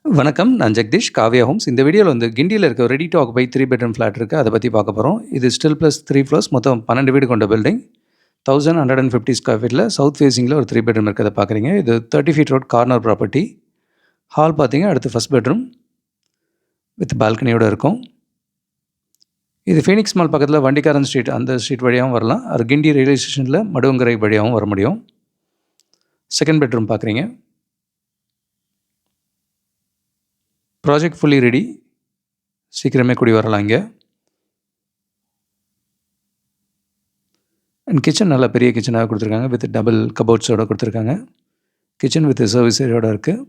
வணக்கம். நான் ஜெகதீஷ், காவ்யா ஹோம்ஸ். இந்த வீடியோல வந்து கிண்டியில இருக்க ready to occupy 3 bedroom flat இருக்கு. அத பத்தி பார்க்க போறோம். இது ஸ்டில் பிளஸ் 3 ஃப்ளோர்ஸ் மொத்தம் 12 வீடு கொண்ட பில்டிங். 1150 ஸ்கொயர் ஃபீட்ல சவுத் ஃபேசிங்ல ஒரு 3 பெட்ரூம் இருக்கிறத பார்க்குறீங்க. இது 30 feet road corner property. Hall பார்த்தீங்க அடுத்து ஃபர்ஸ்ட் பெட்ரூம் வித் பால்கனியோட இருக்கும். இது ஃபீனிக்ஸ் மால் பக்கத்துல வண்டிக்காரன் ஸ்ட்ரீட் அந்த ஸ்ட்ரீட் வழியாவும் வரலாம். அது கிண்டி ரயில்வே ஸ்டேஷன்ல மடுவங்கரை வழியாவும் வர முடியும். செகண்ட் பெட்ரூம் பார்க்குறீங்க. Project fully ready. சீக்கிரமே குடி வரலாம் இங்க. அண்ட் கிச்சன் நல்ல பெரிய கிச்சனாக கொடுத்துருக்காங்க. வித் டபுள் கபோர்ட்ஸோட கொடுத்துருக்காங்க. கிச்சன் வித் சர்வீஸ் ஏரியாவோட இருக்குது.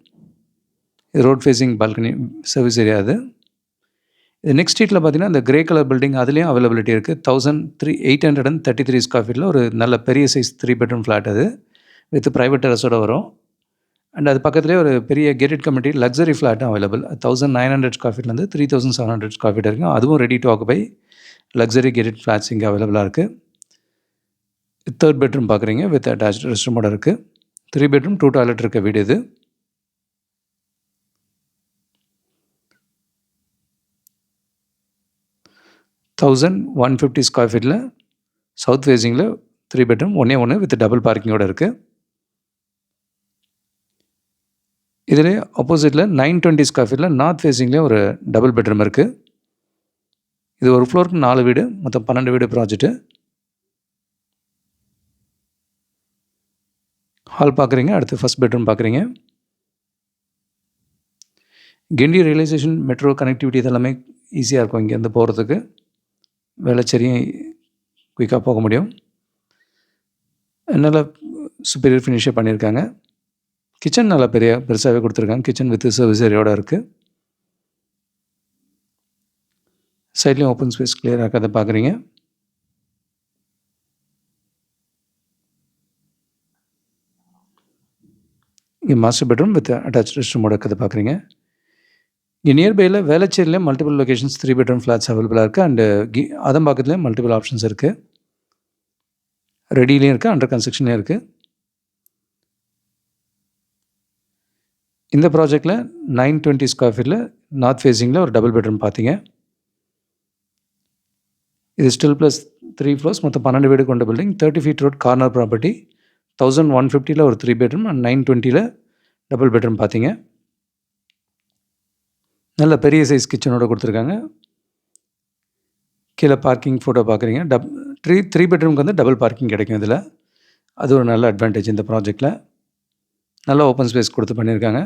இது road facing balcony service area அது. இது நெக்ஸ்ட் ஸ்ட்ரீட்டில் பார்த்தீங்கன்னா இந்த கிரே கலர் பில்டிங் அதுலேயும் அவைலபிலிட்டி இருக்குது. 833 ஸ்கொயர் ஃபீட்டில் ஒரு நல்ல பெரிய சைஸ் 3 பெட்ரூம் ஃப்ளாட் அது. வித் ப்ரைவேட் டெரஸோட வரும். அண்ட் அது பக்கத்துலேயே ஒரு பெரிய கேட்டட் கம்யூனிட்டி லக்ஸரி ஃப்ளாட்டும் அவைலபிள். 1900 ஸ்கொயர் ஃபீட்லேருந்து 3700 ஸ்கொயர் ஃபீட் வரைக்கும் அதுவும் ready to occupy luxury gated flats இங்கே அவைலபிளாக இருக்குது. தேர்ட் பெட்ரூம் பார்க்குறீங்க வித் அட்டாச் ரெஸ்ட் ரூமோட இருக்குது. 3 பெட்ரூம் 2 டாய்லெட் இருக்க வீடு இது. $1150 ஸ்கொயர் ஃபீட்டில் சவுத் ஃபேஸிங்கில் 3 பெட்ரூம் ஒன்று வித் டபுள் பார்க்கிங்கோடு இருக்குது. இதில் ஆப்போசிட்டில் 920 ஸ்கொயர் ஃபீட்டில் நார்த் ஃபேஸிங்லேயும் ஒரு டபுள் பெட்ரூம் இருக்குது. இது ஒரு ஃப்ளோருக்கு 4 வீடு மொத்தம் 12 வீடு ப்ராஜெக்ட்டு. ஹால் பார்க்குறீங்க அடுத்து ஃபஸ்ட் பெட்ரூம் பார்க்குறீங்க. கிண்டி ரயில்வே ஸ்டேஷன் மெட்ரோ கனெக்டிவிட்டி இதெல்லாமே ஈஸியாக இருக்கும் இங்கேருந்து போகிறதுக்கு. வேளச்சேரியும் குயிக்காக போக முடியும். நல்லா சுப்பீரியர் ஃபினிஷே பண்ணியிருக்காங்க. கிச்சன் நல்லா பெருசாகவே கொடுத்துருக்காங்க. கிச்சன் வித் சர்வீஸ் ஏரியாவோட இருக்குது. சைட்லேயும் ஓப்பன் ஸ்பேஸ் கிளியராக இருக்கிறத பார்க்குறீங்க. இங்கே master bedroom with attach rest ரூமோட இருக்கிறத பார்க்குறீங்க. இங்கே நியர்பையில் வேளச்சேரியில் மல்டிபிள் லொகேஷன்ஸ் 3 பெட்ரூம் ஃப்ளாட்ஸ் அவைலபிளாக இருக்குது. அண்டு அதம்பாக்கத்துலேயும் மல்டிபிள் ஆப்ஷன்ஸ் இருக்குது. ரெடிலையும் இருக்குது, அண்டர் கன்ஸ்ட்ரக்ஷன்லேயும் இருக்குது. இந்த ப்ராஜெக்டில் 920 ஸ்கொயர் ஃபீட்டில் நார்த் ஃபேஸிங்கில் ஒரு டபுள் பெட்ரூம் பார்த்தீங்க. இது ஸ்டில் ப்ளஸ் 3 ஃப்ளோர்ஸ் மொத்தம் 12 வீடு கொண்ட building. 30 feet road corner property. 1150 ஒரு 3 பெட்ரூம் அண்ட் 920 டபுள் பெட்ரூம் பார்த்தீங்க. நல்ல பெரிய சைஸ் கிச்சனோட கொடுத்துருக்காங்க. கீழே பார்க்கிங் ஃபோட்டோ பார்க்குறீங்க. 3 பெட்ரூமுக்கு வந்து டபுள் பார்க்கிங் கிடைக்கும் இதில். அது ஒரு நல்ல அட்வான்டேஜ் இந்த ப்ராஜெக்டில். நல்ல ஓப்பன் ஸ்பேஸ் கொடுத்து பண்ணியிருக்காங்க.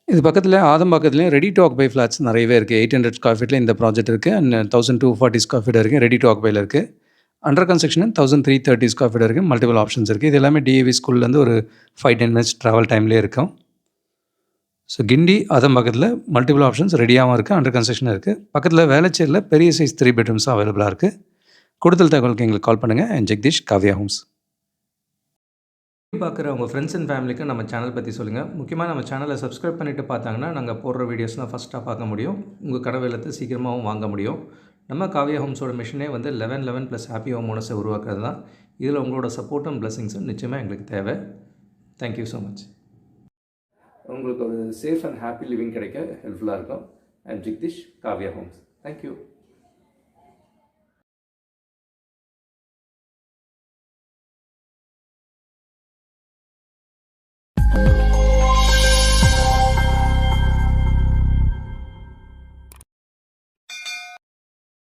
இது பக்கத்தில் ஆதம்பாக்கத்துலேயும் ரெடி டு ஆக்குபை ஃப்ளாட்ஸ் நிறையவே இருக்குது. 800 ஸ்கொயர் ஃபீட்டில் இந்த ப்ராஜெக்ட் இருக்குது. அண்ட் 1240 ஸ்கொயர் ஃபீட் இருக்குது ரெடி டு ஆக்குபையில் இருக்குது. அண்டர் கன்ஸ்ட்ரக்ஷன் 1330 ஸ்கொயர் ஃபீட் இருக்குது. மல்டிபிள் ஆப்ஷன்ஸ் இருக்குது. இது எல்லாமே டிஏவி ஸ்கூல்லேருந்து ஒரு 5-10 மினிட்ஸ் ட்ராவல் டைம்லேயே இருக்கும். ஸோ கிண்டி அதம்பாக்கத்தில் மல்டிபிள் ஆப்ஷன்ஸ் ரெடியாகவும் இருக்குது, அண்டர் கன்ஸ்ட்ரக்ஷன் இருக்குது. பக்கத்தில் வேளச்சேரியில் பெரிய சைஸ் 3 பெட்ரூம்ஸும் அவைலபிளாக இருக்குது. கூடுதல் தகவலுக்கு எங்களுக்கு கால் பண்ணுங்கள். And Jagadish, Kavya homes. பார்க்குற உங்கள் ஃப்ரெண்ட்ஸ் அண்ட் ஃபேமிலிக்கு நம்ம சேனல் பற்றி சொல்லுங்கள். முக்கியமாக நம்ம சேனலை சப்ஸ்கிரைப் பண்ணிவிட்டு பார்த்தாங்கன்னா நாங்கள் போடுற வீடியோஸ்லாம் ஃபஸ்ட்டாக பார்க்க முடியும். உங்கள் கனவு இல்லத்தை சீக்கிரமாகவும் வாங்க முடியும். நம்ம காவ்யா ஹோம்ஸோட மிஷனே வந்து 11 + ஹாப்பி ஹோம் ஓனர்ஸை உருவாக்குறது தான். இதில் உங்களோட சப்போர்ட்டும் பிளஸிங்ஸும் நிச்சயமாக எங்களுக்கு தேவை. Thank you so much. உங்களுக்கு ஒரு சேஃப் அண்ட் ஹாப்பி லிவிங் கிடைக்க ஹெல்ப்ஃபுல்லாக இருக்கும். And Jagadish, Kavya homes. Thank you.